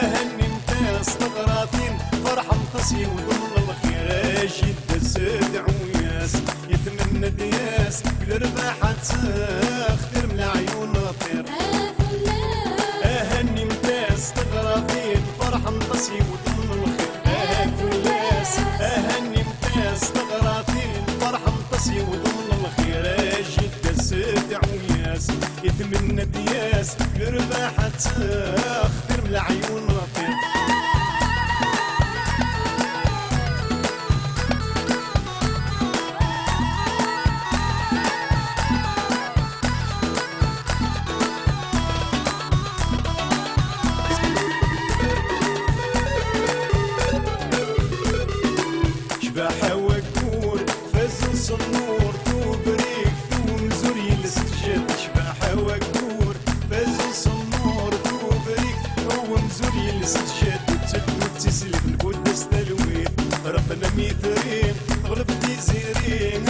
اهني انت استغراثين فرحة متصي وضمن الخير جد سدع وياس يتمنى دياس قدر باحة اختر من عيون طير اهني انت استغراثين فرحة متصي وضمن الخير اهني انت استغراثين فرحة متصي وضمن الخير جد سدع وياس يتمنى دياس قدر باحة اختر من عيون طير شباحة وكور فازن صنور توبريك ثوم زوري لسجد شباحة وكور فازن صنور توبريك ثوم زوري لسجد تدو تسلف القدس تلويت ربنا ميثرين تغلب تيزيرين